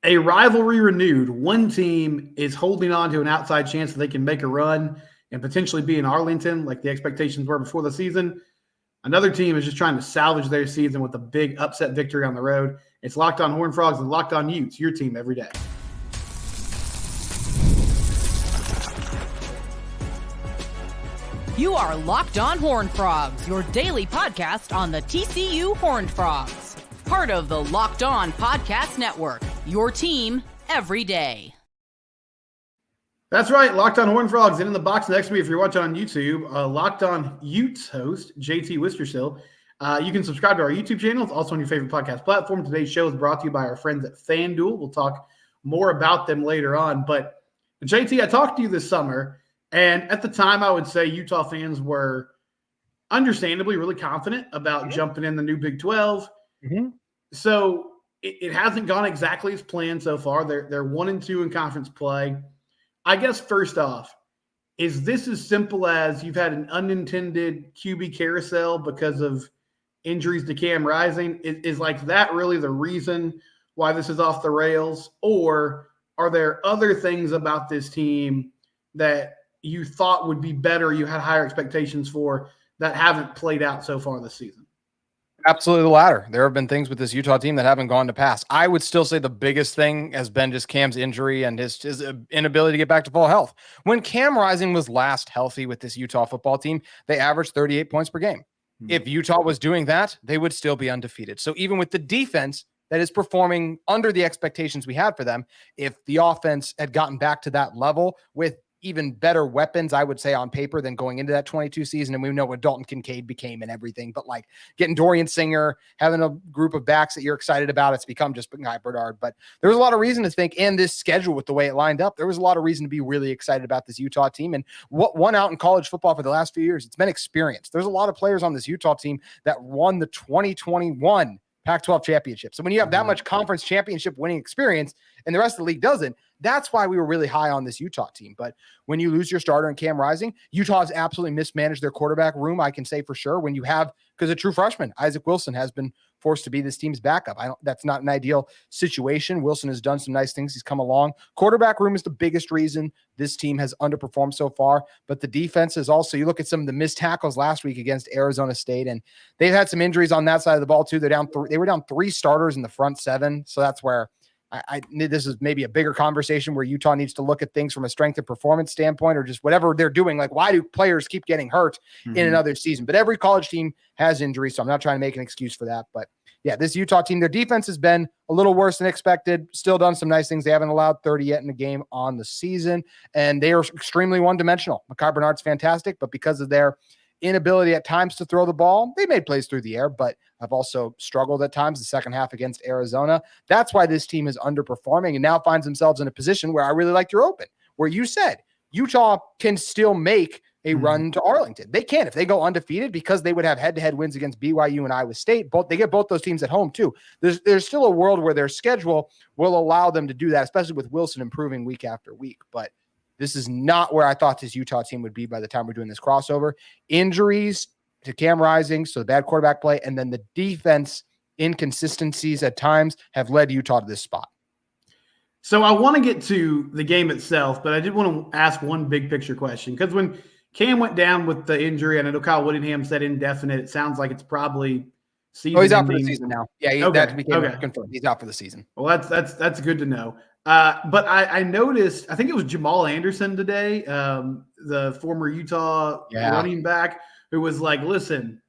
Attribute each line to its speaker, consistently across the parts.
Speaker 1: A rivalry renewed. One team is holding on to an outside chance that they can make a run and potentially be in Arlington like the expectations were before the season. Another team is just trying to salvage their season with a big upset victory on the road. It's Locked On Horned Frogs and Locked On Utes, your team every day.
Speaker 2: You are Locked On Horned Frogs, your daily podcast on the TCU Horned Frogs. Part of the Locked On Podcast Network, your team every day.
Speaker 1: That's right, Locked On Horned Frogs. And in the box next to me, if you're watching on YouTube, Locked On Utes host, JT Wistersill. You can subscribe to our YouTube channel. It's also on your favorite podcast platform. Today's show is brought to you by our friends at FanDuel. We'll talk more about them later on. But JT, I talked to you this summer, and at the time, I would say Utah fans were understandably really confident about jumping in the new Big 12.
Speaker 3: Mm-hmm.
Speaker 1: So it hasn't gone exactly as planned so far. They're 1-2 in conference play. I guess first off, is this as simple as you've had an unintended QB carousel because of injuries to Cam Rising? Is like that really the reason why this is off the rails? Or are there other things about this team that you thought would be better, you had higher expectations for, that haven't played out so far this season?
Speaker 3: Absolutely the latter. There have been things with this Utah team that haven't gone to pass. I would still say the biggest thing has been just Cam's injury and his inability to get back to full health. When Cam Rising was last healthy with this Utah football team, they averaged 38 points per game. If Utah was doing that, they would still be undefeated. So even with the defense that is performing under the expectations we had for them, if the offense had gotten back to that level with even better weapons, I would say, on paper than going into that 22 season. And we know what Dalton Kincaid became and everything, but like getting Dorian Singer, having a group of backs that you're excited about, it's become just Guy Bernard. But there was a lot of reason to think, and this schedule with the way it lined up, there was a lot of reason to be really excited about this Utah team. And what won out in college football for the last few years, it's been experience. There's a lot of players on this Utah team that won the 2021 Pac-12 championship. So when you have that much conference championship winning experience and the rest of the league doesn't, that's why we were really high on this Utah team. But when you lose your starter in Cam Rising, Utah has absolutely mismanaged their quarterback room, I can say for sure. When you have, because a true freshman, Isaac Wilson, has been forced to be this team's backup. That's not an ideal situation. Wilson has done some nice things. He's come along. Quarterback room is the biggest reason this team has underperformed so far. But the defense is also, you look at some of the missed tackles last week against Arizona State, and they've had some injuries on that side of the ball too. They were down 3 starters in the front 7. So that's where this is maybe a bigger conversation where Utah needs to look at things from a strength and performance standpoint, or just whatever they're doing. Like, why do players keep getting hurt in another season? But every college team has injuries, so I'm not trying to make an excuse for that. But yeah, this Utah team, their defense has been a little worse than expected. Still done some nice things. They haven't allowed 30 yet in a game on the season, and they are extremely one-dimensional. Mekhi Bernard's fantastic, but because of their inability at times to throw the ball, they made plays through the air, but have also struggled at times the second half against Arizona. That's why this team is underperforming and now finds themselves in a position where I really like your open, where you said Utah can still make a run to Arlington. They can if they go undefeated, because they would have head-to-head wins against BYU and Iowa State. They get both those teams at home too. There's still a world where their schedule will allow them to do that, especially with Wilson improving week after week. But this is not where I thought this Utah team would be by the time we're doing this crossover. Injuries to Cam Rising, so the bad quarterback play, and then the defense inconsistencies at times have led Utah to this spot.
Speaker 1: So I want to get to the game itself, but I did want to ask one big picture question, because when Cam went down with the injury, and I know Kyle Whittingham said indefinite, it sounds like it's probably season.
Speaker 3: Oh, he's out for the season now. Yeah, that became
Speaker 1: okay.
Speaker 3: Confirmed. He's out for the season.
Speaker 1: Well, that's good to know. But I noticed, I think it was Jamal Anderson today, the former Utah running back, who was like, listen,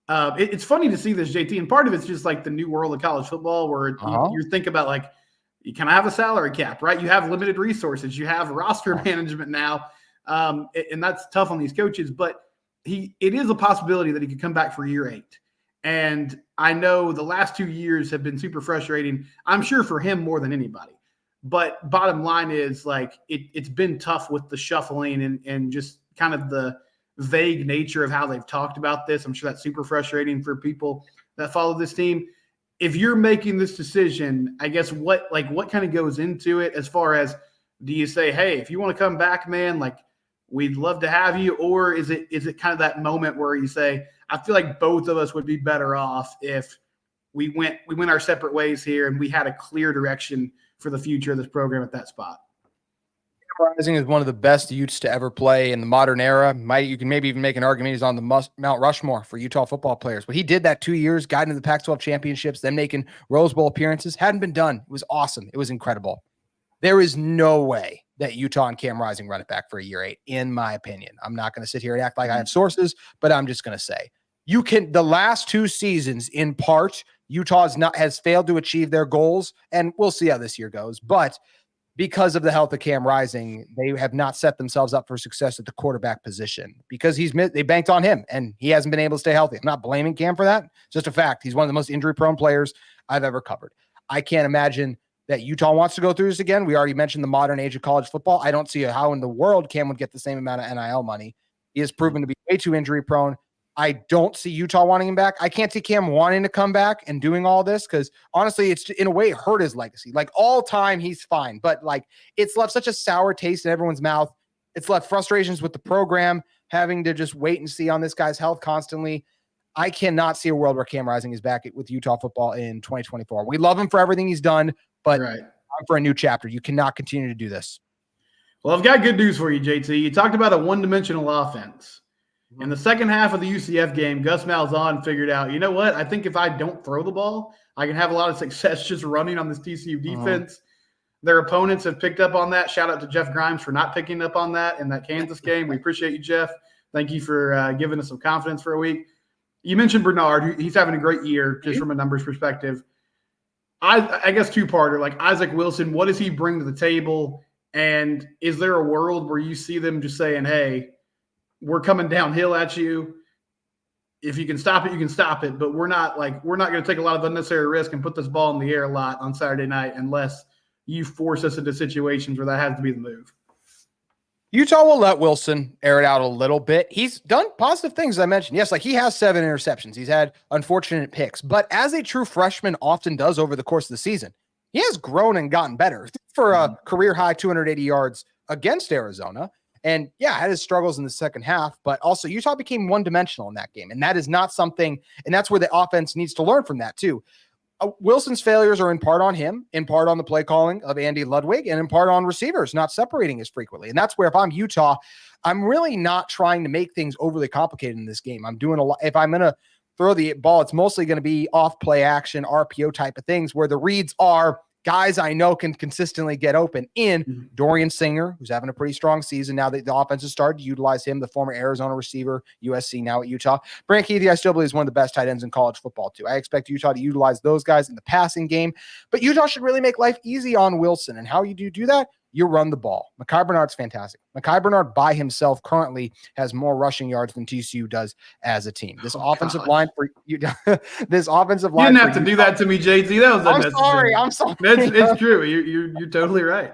Speaker 1: it's funny to see this, JT, and part of it's just like the new world of college football where you think about, like, you kind of have a salary cap, right? You have limited resources. You have roster management now, and that's tough on these coaches. But it is a possibility that he could come back for year 8. And I know the last 2 years have been super frustrating, I'm sure for him more than anybody. But bottom line is, like, it's been tough with the shuffling and just kind of the vague nature of how they've talked about this. I'm sure that's super frustrating for people that follow this team. If you're making this decision, I guess what kind of goes into it as far as, do you say, hey, if you want to come back, man, like, we'd love to have you? Or is it kind of that moment where you say, I feel like both of us would be better off if we went our separate ways here, and we had a clear direction for the future of this program at that spot.
Speaker 3: Rising is one of the best Utes to ever play in the modern era. You can maybe even make an argument he's on the Mount Rushmore for Utah football players. But he did that 2 years, got into the Pac-12 championships, then making Rose Bowl appearances. Hadn't been done. It was awesome. It was incredible. There is no way that Utah and Cam Rising run it back for a year 8, in my opinion. I'm not going to sit here and act like I have sources, but I'm just going to say the last 2 seasons, in part, Utah has failed to achieve their goals, and we'll see how this year goes. But because of the health of Cam Rising, they have not set themselves up for success at the quarterback position because they banked on him and he hasn't been able to stay healthy. I'm not blaming Cam for that. It's just a fact. He's one of the most injury-prone players I've ever covered. I can't imagine that Utah wants to go through this again. We already mentioned the modern age of college football. I don't see how in the world Cam would get the same amount of NIL money. He has proven to be way too injury-prone. I don't see Utah wanting him back. I can't see Cam wanting to come back and doing all this because honestly, it's in a way hurt his legacy. Like all time, he's fine, but like it's left such a sour taste in everyone's mouth. It's left frustrations with the program, having to just wait and see on this guy's health constantly. I cannot see a world where Cam Rising is back with Utah football in 2024. We love him for everything he's done, but time for a new chapter. You cannot continue to do this.
Speaker 1: Well, I've got good news for you, JT. You talked about a one-dimensional offense. In the second half of the UCF game, Gus Malzahn figured out, you know what? I think if I don't throw the ball, I can have a lot of success just running on this TCU defense. Their opponents have picked up on that. Shout out to Jeff Grimes for not picking up on that in that Kansas game. We appreciate you, Jeff. Thank you for giving us some confidence for a week. You mentioned Bernard. He's having a great year just from a numbers perspective. I guess two-parter, like Isaac Wilson, what does he bring to the table? And is there a world where you see them just saying, hey, we're coming downhill at you. If you can stop it, you can stop it. But we're not going to take a lot of unnecessary risk and put this ball in the air a lot on Saturday night unless you force us into situations where that has to be the move.
Speaker 3: Utah will let Wilson air it out a little bit. He's done positive things, as I mentioned. Yes, like he has 7 interceptions. He's had unfortunate picks. But as a true freshman often does over the course of the season, he has grown and gotten better for a career-high 280 yards against Arizona. And yeah, had his struggles in the second half, but also Utah became one-dimensional in that game. And that is not something, and that's where the offense needs to learn from that too. Wilson's failures are in part on him, in part on the play calling of Andy Ludwig, and in part on receivers not separating as frequently. And that's where if I'm Utah, I'm really not trying to make things overly complicated in this game. I'm doing a lot. If I'm going to throw the ball, it's mostly going to be off play action, RPO type of things where the reads are guys I know can consistently get open in Dorian Singer, who's having a pretty strong season now that the offense has started to utilize him, the former Arizona receiver, USC, now at Utah. Brant Keithy, I still believe, is one of the best tight ends in college football, too. I expect Utah to utilize those guys in the passing game, but Utah should really make life easy on Wilson. And how you do that? You run the ball. Mekhi Bernard's fantastic. Mekhi Bernard by himself currently has more rushing yards than TCU does as a team. This offensive line for you, this offensive line.
Speaker 1: You didn't have to do that to me, JT. That was unnecessary.
Speaker 3: I'm sorry.
Speaker 1: It's true. You're totally right.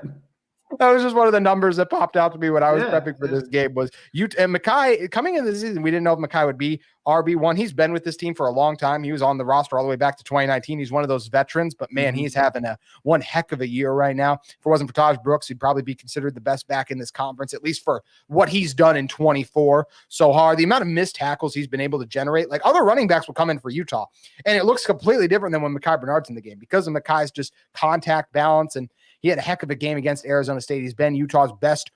Speaker 3: That was just one of the numbers that popped out to me when I was prepping for this game was and Mekhi coming into the season. We didn't know if Mekhi would be RB1. He's been with this team for a long time. He was on the roster all the way back to 2019. He's one of those veterans, but man, he's having one heck of a year right now. If it wasn't for Taj Brooks, he'd probably be considered the best back in this conference, at least for what he's done in 24 so hard. The amount of missed tackles he's been able to generate, like other running backs will come in for Utah, and it looks completely different than when Mekhi Bernard's in the game because of Mekhi's just contact balance, and he had a heck of a game against Arizona State. He's been Utah's best.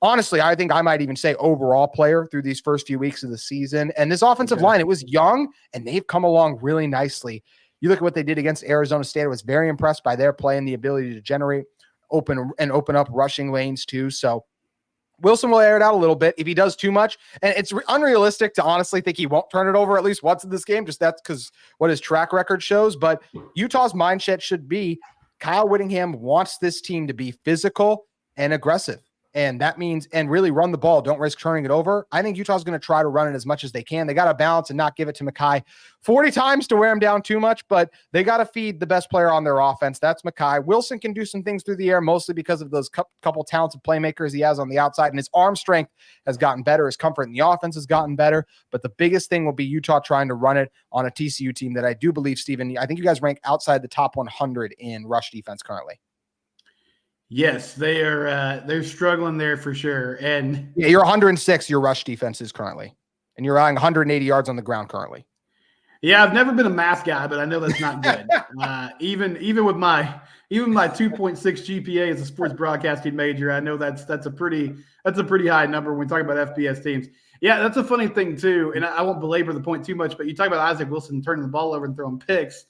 Speaker 3: Honestly, I think I might even say overall player through these first few weeks of the season. And this offensive line, it was young, and they've come along really nicely. You look at what they did against Arizona State. I was very impressed by their play and the ability to generate open up rushing lanes too. So Wilson will air it out a little bit if he does too much. And it's unrealistic to honestly think he won't turn it over at least once in this game. Just that's because what his track record shows. But Utah's mindset should be Kyle Whittingham wants this team to be physical and aggressive. And that means, and really run the ball. Don't risk turning it over. I think Utah's going to try to run it as much as they can. They got to balance and not give it to Mekhi 40 times to wear him down too much, but they got to feed the best player on their offense. That's Mekhi. Wilson can do some things through the air, mostly because of those couple talented playmakers he has on the outside, and his arm strength has gotten better. His comfort in the offense has gotten better, but the biggest thing will be Utah trying to run it on a TCU team that I do believe, Stephen, I think you guys rank outside the top 100 in rush defense currently.
Speaker 1: Yes, they are. They're struggling there for sure. And
Speaker 3: yeah, you're 106. Your rush defense is currently, and you're allowing 180 yards on the ground currently.
Speaker 1: Yeah, I've never been a math guy, but I know that's not good. Even with my 2.6 GPA as a sports broadcasting major, I know that's a pretty high number when we talk about FBS teams. Yeah, that's a funny thing too, and I won't belabor the point too much, but you talk about Isaac Wilson turning the ball over and throwing picks.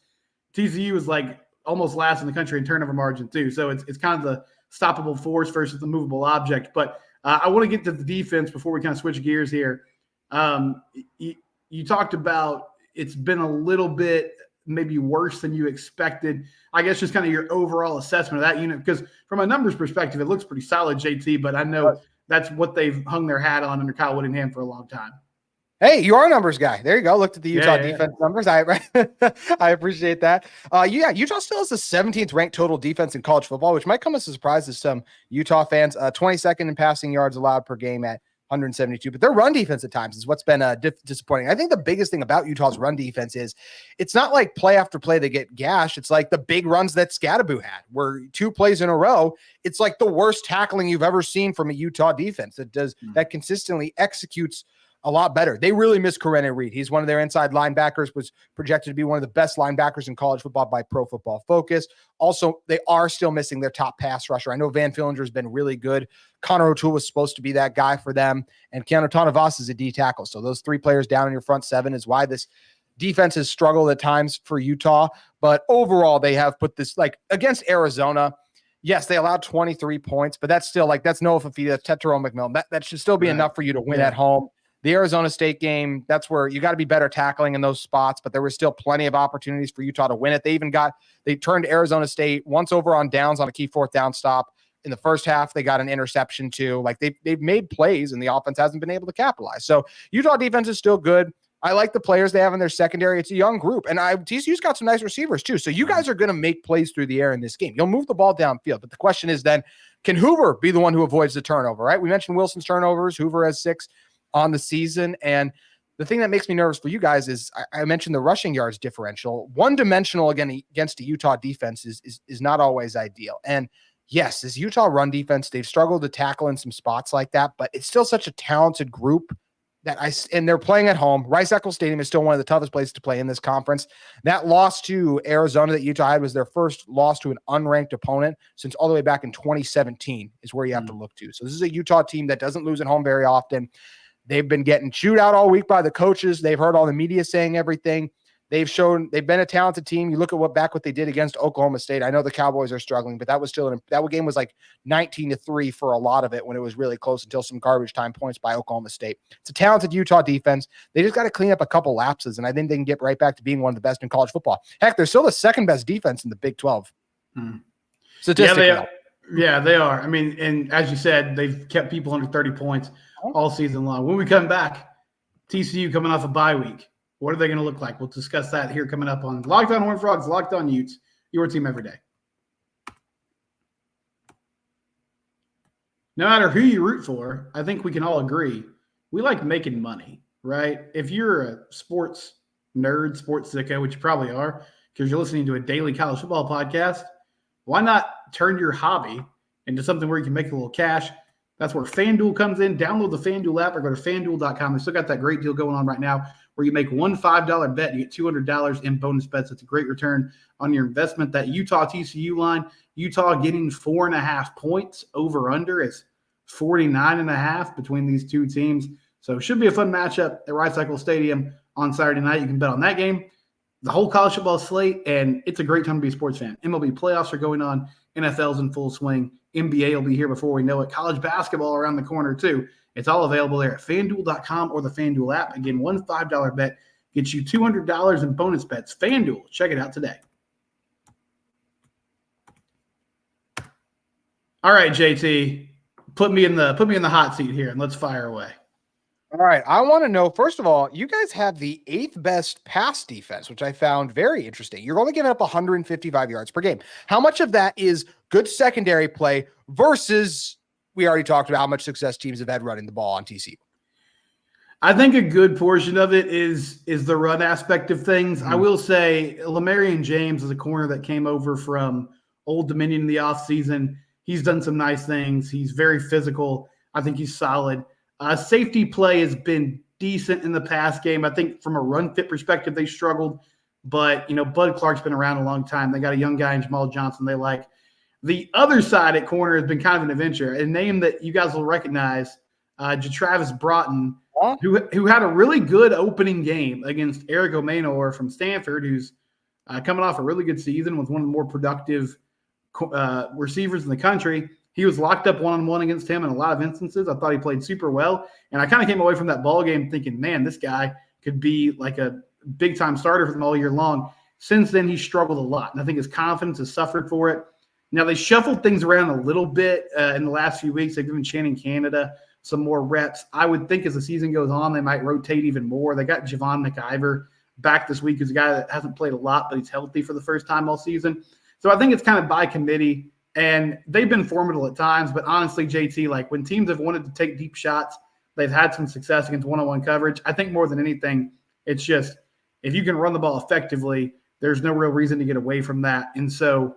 Speaker 1: TCU is like almost last in the country in turnover margin too, so it's kind of the stoppable force versus the movable object. But I want to get to the defense before we kind of switch gears here. You talked about it's been a little bit maybe worse than you expected. I guess just kind of your overall assessment of that unit, because from a numbers perspective, it looks pretty solid, JT, but I know that's what they've hung their hat on under Kyle Whittingham for a long time.
Speaker 3: Hey, you are a numbers guy. There you go. Looked at the Utah defense numbers. I appreciate that. Utah still has the 17th ranked total defense in college football, which might come as a surprise to some Utah fans. 22nd in passing yards allowed per game at 172, but their run defense at times is what's been disappointing. I think the biggest thing about Utah's run defense is it's not like play after play they get gashed. It's like the big runs that Scadaboo had, where 2 plays in a row, it's like the worst tackling you've ever seen from a Utah defense that consistently executes a lot better. They really miss Correne Reed. He's one of their inside linebackers, was projected to be one of the best linebackers in college football by Pro Football Focus. Also, they are still missing their top pass rusher. I know Van Fillinger has been really good. Connor O'Toole was supposed to be that guy for them, and Keanu Tanavas is a D tackle. So those 3 players down in your front 7 is why this defense has struggled at times for Utah. But overall, they have put this, like against Arizona, yes, they allowed 23 points, but that's still that's Noah Fafita, that's Tetero McMillan. That should still be enough for you to win at home. The Arizona State game, that's where you got to be better tackling in those spots, but there was still plenty of opportunities for Utah to win it. They turned Arizona State once over on downs on a key 4th down stop. In the first half, they got an interception too. Like they've made plays and the offense hasn't been able to capitalize. So Utah defense is still good. I like the players they have in their secondary. It's a young group, and TCU's got some nice receivers too. So you guys are going to make plays through the air in this game. You'll move the ball downfield, but the question is then, can Hoover be the one who avoids the turnover, right? We mentioned Wilson's turnovers. Hoover has 6 on the season. And the thing that makes me nervous for you guys is I mentioned the rushing yards differential. One-dimensional against a Utah defense is not always ideal. And yes, this Utah run defense, they've struggled to tackle in some spots like that, but it's still such a talented group and they're playing at home. Rice-Eccles Stadium is still one of the toughest places to play in this conference. That loss to Arizona that Utah had was their first loss to an unranked opponent since all the way back in 2017 is where you have to look to. So this is a Utah team that doesn't lose at home very often. They've been getting chewed out all week by the coaches. They've heard all the media saying everything. They've been a talented team. You look at what they did against Oklahoma State. I know the Cowboys are struggling, but that was still that game was like 19-3 for a lot of it when it was really close until some garbage time points by Oklahoma State. It's a talented Utah defense. They just got to clean up a couple lapses, and I think they can get right back to being one of the best in college football. Heck, they're still the 2nd best defense in the Big 12. Statistically.
Speaker 1: Yeah, they are. I mean, and as you said, they've kept people under 30 points all season long. When we come back, TCU coming off a bye week. What are they going to look like? We'll discuss that here coming up on Locked On Horned Frogs, Locked On Utes, your team every day. No matter who you root for, I think we can all agree we like making money, right? If you're a sports nerd, sports sicko, which you probably are because you're listening to a daily college football podcast, why not turn your hobby into something where you can make a little cash? That's where FanDuel comes in. Download the FanDuel app or go to FanDuel.com. They still got that great deal going on right now where you make one $5 bet, you get $200 in bonus bets. It's a great return on your investment. That Utah TCU line, Utah getting 4.5 points over under is 49.5 between these two teams. So it should be a fun matchup at Rice-Eccles Stadium on Saturday night. You can bet on that game, the whole college football slate, and it's a great time to be a sports fan. MLB playoffs are going on. NFL's in full swing. NBA will be here before we know it. College basketball around the corner, too. It's all available there at FanDuel.com or the FanDuel app. Again, one $5 bet gets you $200 in bonus bets. FanDuel, check it out today. All right, JT, put me in the hot seat here, and let's fire away.
Speaker 3: All right. I want to know, first of all, you guys have the 8th best pass defense, which I found very interesting. You're only giving up 155 yards per game. How much of that is good secondary play versus we already talked about how much success teams have had running the ball on TCU?
Speaker 1: I think a good portion of it is the run aspect of things. I will say Lamarian James is a corner that came over from Old Dominion in the offseason. He's done some nice things. He's very physical. I think he's solid. Safety play has been decent in the pass game. I think from a run fit perspective, they struggled. But, Bud Clark's been around a long time. They got a young guy in Jamal Johnson they like. The other side at corner has been kind of an adventure. A name that you guys will recognize, Travis Broughton, who had a really good opening game against Eric Omenor from Stanford, who's coming off a really good season with one of the more productive receivers in the country. He was locked up one-on-one against him in a lot of instances. I thought he played super well. And I kind of came away from that ball game thinking, man, this guy could be like a big-time starter for them all year long. Since then, he's struggled a lot. And I think his confidence has suffered for it. Now, they shuffled things around a little bit in the last few weeks. They've given Channing Canada some more reps. I would think as the season goes on, they might rotate even more. They got Javon McIver back this week, who's a guy that hasn't played a lot, but he's healthy for the first time all season. So I think it's kind of by committee. And they've been formidable at times, but honestly, JT, like when teams have wanted to take deep shots, they've had some success against one-on-one coverage. I think more than anything, it's just if you can run the ball effectively, there's no real reason to get away from that. And so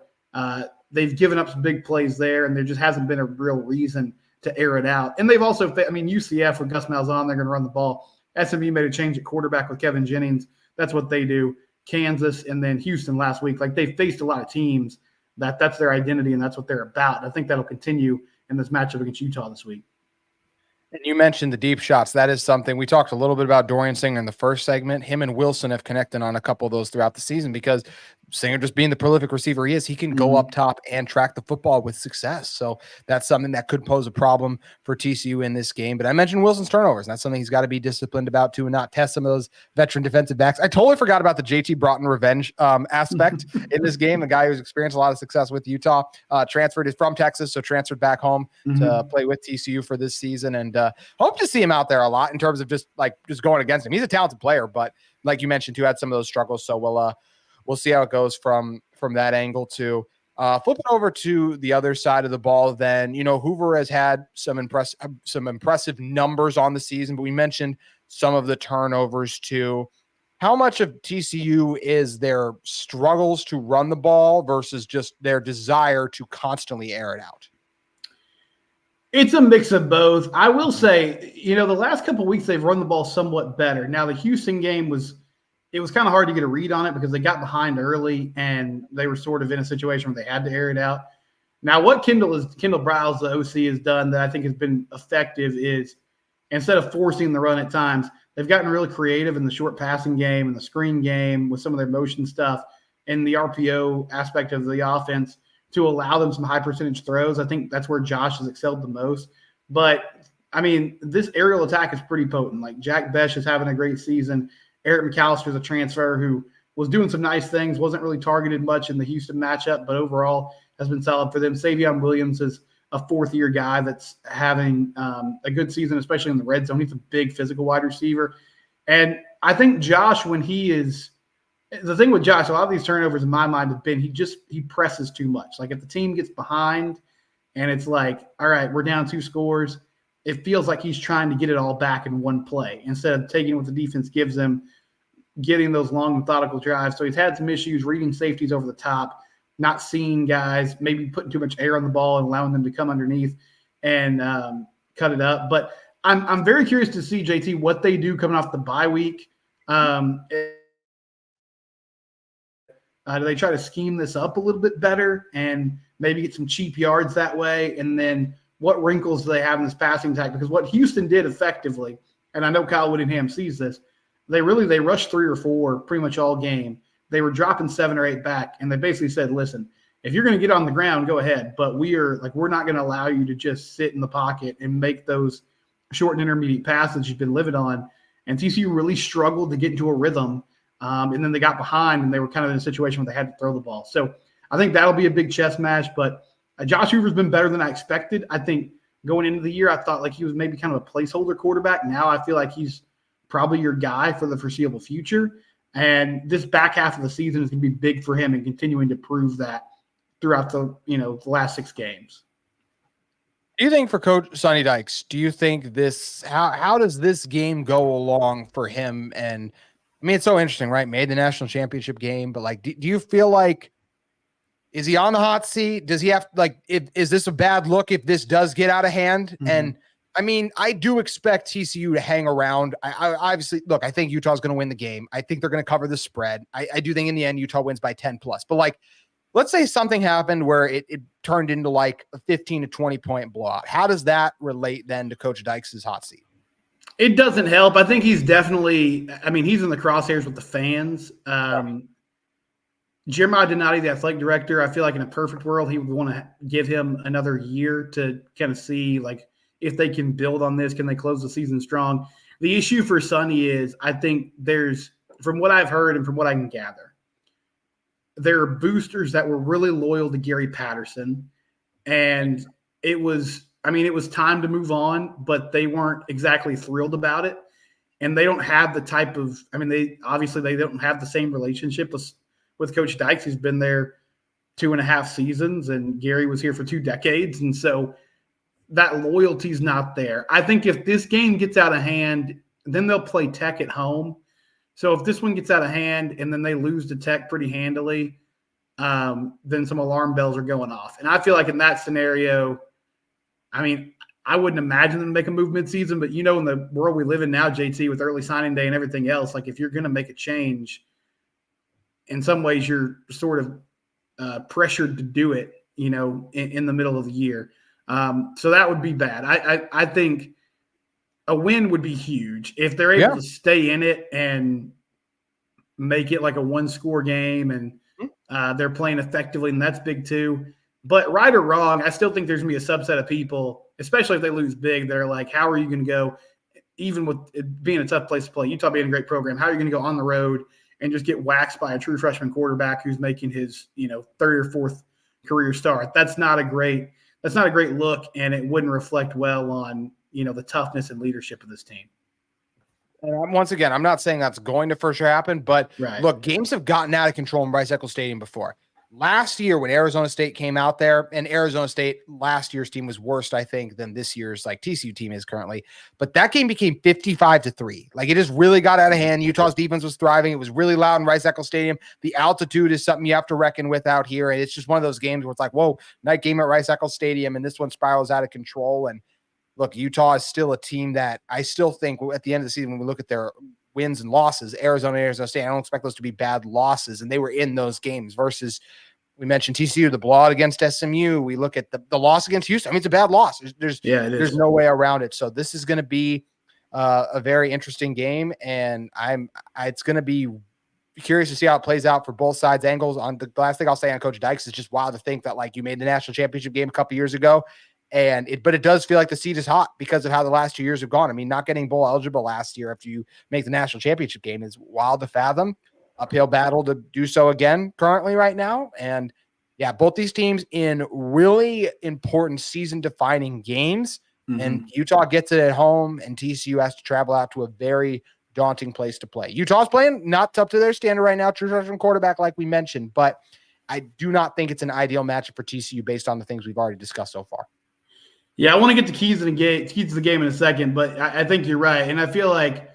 Speaker 1: they've given up some big plays there, and there just hasn't been a real reason to air it out. And they've also, UCF with Gus Malzahn, they're going to run the ball. SMU made a change at quarterback with Kevin Jennings. That's what they do. Kansas and then Houston last week. Like they faced a lot of teams that's their identity and that's what they're about. I think that'll continue in this matchup against Utah this week.
Speaker 3: And you mentioned the deep shots. That is something we talked a little bit about Dorian Singer in the first segment. Him and Wilson have connected on a couple of those throughout the season because Singer, just being the prolific receiver he is, he can go up top and track the football with success. So that's something that could pose a problem for TCU in this game. But I mentioned Wilson's turnovers, and that's something he's got to be disciplined about too and not test some of those veteran defensive backs. I totally forgot about the JT Broughton revenge aspect in this game. The guy who's experienced a lot of success with Utah, transferred is from Texas, so transferred back home to play with TCU for this season. And hope to see him out there a lot in terms of just going against him. He's a talented player, but like you mentioned too, had some of those struggles. So we'll see how it goes from that angle too. Flipping over to the other side of the ball, then, Hoover has had some impressive numbers on the season, but we mentioned some of the turnovers too. How much of TCU is their struggles to run the ball versus just their desire to constantly air it out?
Speaker 1: It's a mix of both. I will say, the last couple of weeks they've run the ball somewhat better. Now the Houston game was kind of hard to get a read on it because they got behind early and they were sort of in a situation where they had to air it out. Now, what Kendall Briles, the OC, has done that I think has been effective is instead of forcing the run at times, they've gotten really creative in the short passing game and the screen game with some of their motion stuff and the RPO aspect of the offense to allow them some high percentage throws. I think that's where Josh has excelled the most. But, this aerial attack is pretty potent. Like Jack Besh is having a great season. Eric McAllister is a transfer who was doing some nice things, wasn't really targeted much in the Houston matchup, but overall has been solid for them. Savion Williams is a fourth-year guy that's having a good season, especially in the red zone. He's a big physical wide receiver. And I think Josh, the thing with Josh, a lot of these turnovers in my mind have been he presses too much. Like if the team gets behind and it's like, all right, we're down 2 scores, it feels like he's trying to get it all back in one play instead of taking what the defense gives him, getting those long methodical drives. So he's had some issues reading safeties over the top, not seeing guys, maybe putting too much air on the ball and allowing them to come underneath and cut it up. But I'm very curious to see, JT, what they do coming off the bye week. Do they try to scheme this up a little bit better and maybe get some cheap yards that way? And then what wrinkles do they have in this passing attack? Because what Houston did effectively, and I know Kyle Whittingham sees this, they rushed 3 or 4 pretty much all game. They were dropping 7 or 8 back, and they basically said, listen, if you're going to get on the ground, go ahead. But we're not going to allow you to just sit in the pocket and make those short and intermediate passes you've been living on. And TCU really struggled to get into a rhythm. And then they got behind, and they were kind of in a situation where they had to throw the ball. So I think that'll be a big chess match. But Josh Hoover's been better than I expected. I think going into the year, I thought like he was maybe kind of a placeholder quarterback. Now I feel like he's probably your guy for the foreseeable future. And this back half of the season is going to be big for him and continuing to prove that throughout the last 6 games.
Speaker 3: Do you think for Coach Sonny Dykes, do you think how does this game go along for him? And it's so interesting, right? Made the national championship game, but do you feel like, is he on the hot seat? Does he have is this a bad look if this does get out of hand? Mm-hmm. And I mean, I do expect TCU to hang around. I obviously, look, I think Utah's going to win the game. I think they're going to cover the spread. I do think in the end, Utah wins by 10 plus. But like, let's say something happened where it turned into like a 15 to 20 point blowout. How does that relate then to Coach Dykes' hot seat?
Speaker 1: It doesn't help. I think he's definitely – I mean, he's in the crosshairs with the fans. Jeremiah Donati, the athletic director, I feel like in a perfect world, he would want to give him another year to kind of see like if they can build on this. Can they close the season strong? The issue for Sonny is I think there's – from what I've heard and from what I can gather, there are boosters that were really loyal to Gary Patterson, and it was time to move on, but they weren't exactly thrilled about it. And they don't have the type of – they don't have the same relationship with Coach Dykes. He's been there 2.5 seasons, and Gary was here for 2 decades. And so that loyalty's not there. I think if this game gets out of hand, then they'll play Tech at home. So if this one gets out of hand and then they lose to Tech pretty handily, then some alarm bells are going off. And I feel like in that scenario, I wouldn't imagine them to make a move midseason, but in the world we live in now, JT, with early signing day and everything else, like if you're going to make a change, in some ways you're sort of pressured to do it, in the middle of the year. So that would be bad. I think a win would be huge if they're able to stay in it and make it like a 1-score game and they're playing effectively, and that's big too. But right or wrong, I still think there's going to be a subset of people, especially if they lose big, they're like, how are you going to go, even with it being a tough place to play, Utah being a great program, how are you going to go on the road and just get waxed by a true freshman quarterback who's making his, third or fourth career start? That's not a great look, and it wouldn't reflect well on, the toughness and leadership of this team.
Speaker 3: And once again, I'm not saying that's going to for sure happen, but Look, games have gotten out of control in Bryce-Eccles Stadium before. Last year when Arizona State came out there, and Arizona State last year's team was worse, I think, than this year's like TCU team is currently. But that game became 55-3. Like it just really got out of hand. Utah's defense was thriving. It was really loud in Bryce-Eccles Stadium. The altitude is something you have to reckon with out here. And it's just one of those games where it's like, whoa, night game at Bryce-Eccles Stadium, and this one spirals out of control. And look, Utah is still a team that I still think at the end of the season, when we look at their wins and losses, Arizona State, I don't expect those to be bad losses. And they were in those games versus we mentioned TCU, the blowout against SMU. We look at the loss against Houston. It's a bad loss. There's no way around it. So this is going to be a very interesting game. And it's going to be curious to see how it plays out for both sides angles. On the last thing I'll say on Coach Dykes is just wild to think that like you made the national championship game a couple years ago. But it does feel like the seat is hot because of how the last 2 years have gone. Not getting bowl eligible last year after you make the national championship game is wild to fathom. Uphill battle to do so again currently right now. And both these teams in really important season defining games, and Utah gets it at home and TCU has to travel out to a very daunting place to play. Utah's playing not up to their standard right now, true freshman quarterback, like we mentioned, but I do not think it's an ideal matchup for TCU based on the things we've already discussed so far.
Speaker 1: Yeah, I want to get the keys to the game in a second, but I think you're right. And I feel like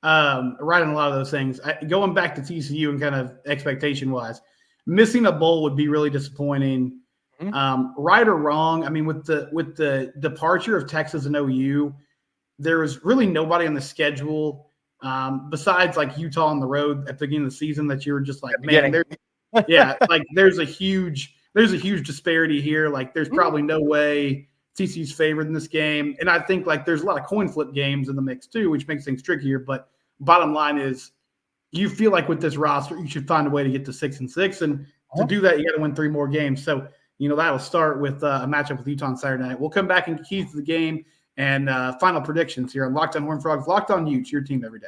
Speaker 1: right on a lot of those things. Going back to TCU and kind of expectation-wise, missing a bowl would be really disappointing. Right or wrong, with the departure of Texas and OU, there was really nobody on the schedule besides like Utah on the road at the beginning of the season that you were just like, man, there's a huge disparity here. Like there's probably no way TCU's favored in this game. And I think like there's a lot of coin flip games in the mix too, which makes things trickier. But bottom line is you feel like with this roster, you should find a way to get to 6-6. And to do that, you got to win 3 more games. So, that'll start with a matchup with Utah on Saturday night. We'll come back and keys to the game and final predictions here on Locked On Horned Frogs, Locked On Utes, your team every day.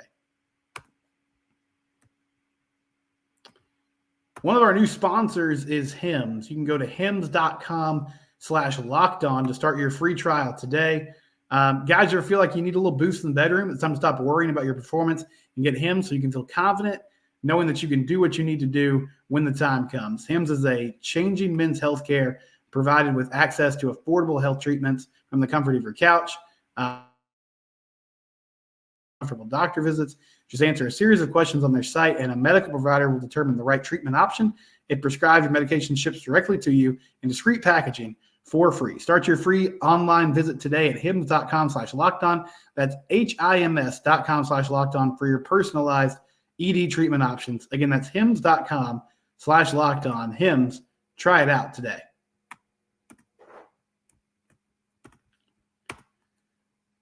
Speaker 1: One of our new sponsors is Hims. You can go to hims.com/lockedon to start your free trial today. Guys ever feel like you need a little boost in the bedroom? It's time to stop worrying about your performance and get Hims so you can feel confident knowing that you can do what you need to do when the time comes. Hims is a changing men's healthcare provided with access to affordable health treatments from the comfort of your couch. Comfortable doctor visits. Just answer a series of questions on their site, and a medical provider will determine the right treatment option. It prescribes your medication, ships directly to you in discreet packaging for free. Start your free online visit today at hims.com/lockedon. That's HIMS.com/lockedon for your personalized ED treatment options. Again, that's hims.com/lockedon. Hims, try it out today.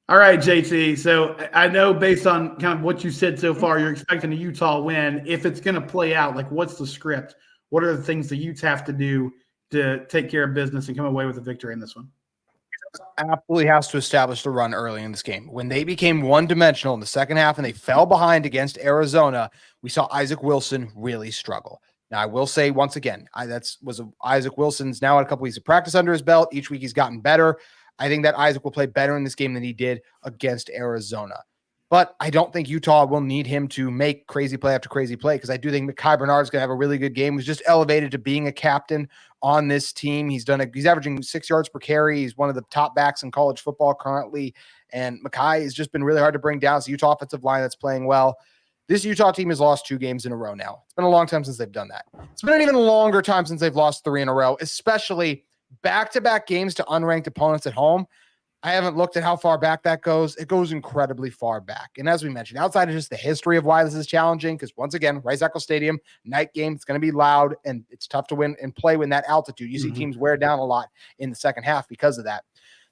Speaker 1: All right, JT. So I know based on kind of what you said so far, you're expecting a Utah win. If it's going to play out, like what's the script? What are the things the Utes have to do to take care of business and come away with a victory in this one?
Speaker 3: Absolutely has to establish the run early in this game. When they became one-dimensional in the second half and they fell behind against Arizona, we saw Isaac Wilson really struggle. Now, I will say once again, Isaac Wilson's now had a couple weeks of practice under his belt. Each week he's gotten better. I think that Isaac will play better in this game than he did against Arizona. But I don't think Utah will need him to make crazy play after crazy play because I do think Mekhi Bernard is going to have a really good game. He's just elevated to being a captain on this team. He's averaging 6 yards per carry. He's one of the top backs in college football currently. And Mekhi has just been really hard to bring down. It's the Utah offensive line that's playing well. This Utah team has lost 2 games in a row now. It's been a long time since they've done that. It's been an even longer time since they've lost 3 in a row, especially back-to-back games to unranked opponents at home. I haven't looked at how far back that goes. It goes incredibly far back. And as we mentioned, outside of just the history of why this is challenging, because once again, Rice-Eccles Stadium, night game, it's going to be loud and it's tough to win and play when that altitude. You see teams wear down a lot in the second half because of that.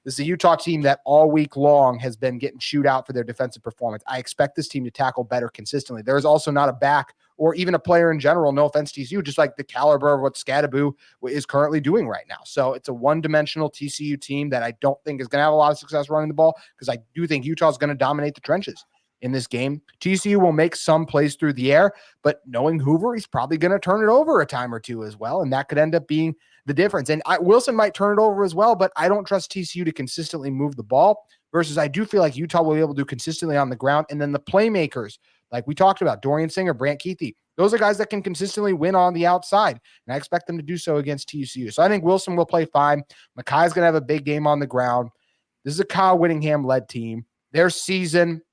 Speaker 3: This is a Utah team that all week long has been getting chewed out for their defensive performance. I expect this team to tackle better consistently. There is also not a back or even a player in general, no offense to TCU, just like the caliber of what Scadaboo is currently doing right now. So it's a one-dimensional TCU team that I don't think is going to have a lot of success running the ball because I do think Utah is going to dominate the trenches in this game. TCU will make some plays through the air, but knowing Hoover, he's probably going to turn it over a time or two as well, and that could end up being the difference. And Wilson might turn it over as well, but I don't trust TCU to consistently move the ball versus I do feel like Utah will be able to do consistently on the ground. And then the playmakers, like we talked about, Dorian Singer, Brant Keithy, those are guys that can consistently win on the outside. And I expect them to do so against TCU. So I think Wilson will play fine. Mekhi's going to have a big game on the ground. This is a Kyle Whittingham-led team. Their season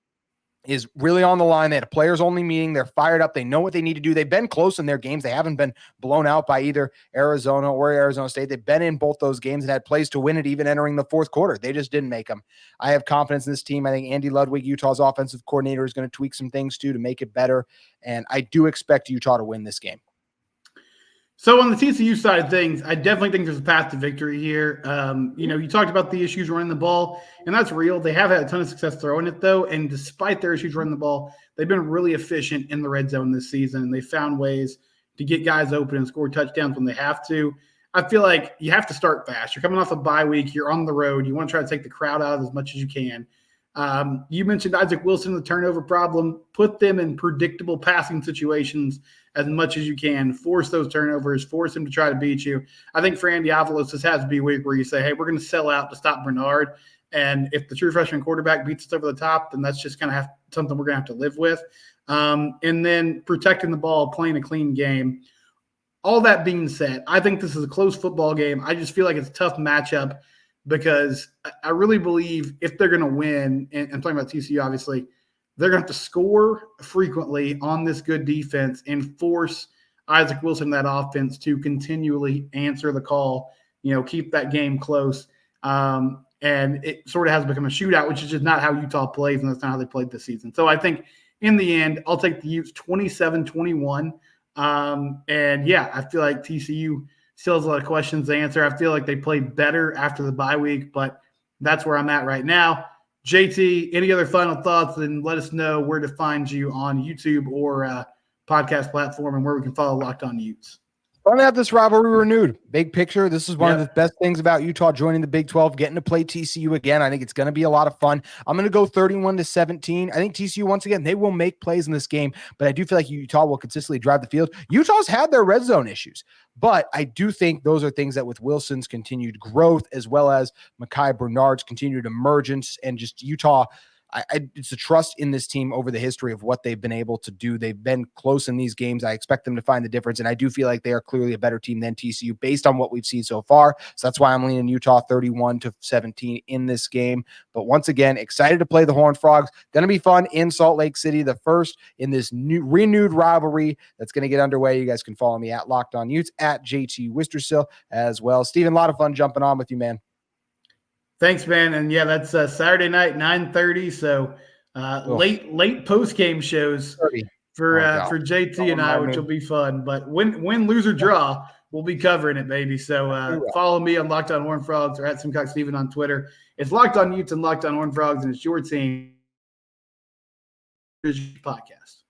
Speaker 3: is really on the line. They had a players-only meeting. They're fired up. They know what they need to do. They've been close in their games. They haven't been blown out by either Arizona or Arizona State. They've been in both those games and had plays to win it even entering the fourth quarter. They just didn't make them. I have confidence in this team. I think Andy Ludwig, Utah's offensive coordinator, is going to tweak some things too to make it better. And I do expect Utah to win this game.
Speaker 1: So on the TCU side of things, I definitely think there's a path to victory here. You talked about the issues running the ball, and that's real. They have had a ton of success throwing it, though, and despite their issues running the ball, they've been really efficient in the red zone this season, and they found ways to get guys open and score touchdowns when they have to. I feel like you have to start fast. You're coming off a bye week. You're on the road. You want to try to take the crowd out as much as you can. You mentioned Isaac Wilson, the turnover problem. Put them in predictable passing situations as much as you can. Force those turnovers. Force him to try to beat you. I think for Andy Avalos, this has to be a week where you say, hey, we're going to sell out to stop Bernard. And if the true freshman quarterback beats us over the top, then that's just kind of something we're going to have to live with. And then protecting the ball, playing a clean game. All that being said, I think this is a close football game. I just feel like it's a tough matchup because I really believe if they're going to win, and I'm talking about TCU, obviously, they're going to have to score frequently on this good defense and force Isaac Wilson, that offense, to continually answer the call, keep that game close. And it sort of has become a shootout, which is just not how Utah plays, and that's not how they played this season. So I think in the end, I'll take the Utes 27-21. And yeah, I feel like TCU still has a lot of questions to answer. I feel like they played better after the bye week, but that's where I'm at right now. JT, any other final thoughts? Then let us know where to find you on YouTube or podcast platform and where we can follow Locked On Utes.
Speaker 3: Fun to have this rivalry renewed. Big picture. This is one of the best things about Utah joining the Big 12, getting to play TCU again. I think it's going to be a lot of fun. I'm going to go 31-17. I think TCU, once again, they will make plays in this game, but I do feel like Utah will consistently drive the field. Utah's had their red zone issues, but I do think those are things that with Wilson's continued growth, as well as Mekhi Bernard's continued emergence, and just Utah It's a trust in this team over the history of what they've been able to do. They've been close in these games. I expect them to find the difference, and I do feel like they are clearly a better team than TCU based on what we've seen so far. So that's why I'm leaning Utah 31-17 in this game. But once again, excited to play the Horned Frogs. Going to be fun in Salt Lake City, the first in this new renewed rivalry that's going to get underway. You guys can follow me at Locked On Utes, at JT Wistersill as well. Steven, a lot of fun jumping on with you, man.
Speaker 1: Thanks, man. And yeah, that's Saturday night, 9:30. So late post game shows for JT and I, which will be fun. But win, lose, or draw, we'll be covering it, baby. So follow me on Locked On Horned Frogs or at Simcox Steven on Twitter. It's Locked On Utes and Locked On Horned Frogs, and it's your team podcast.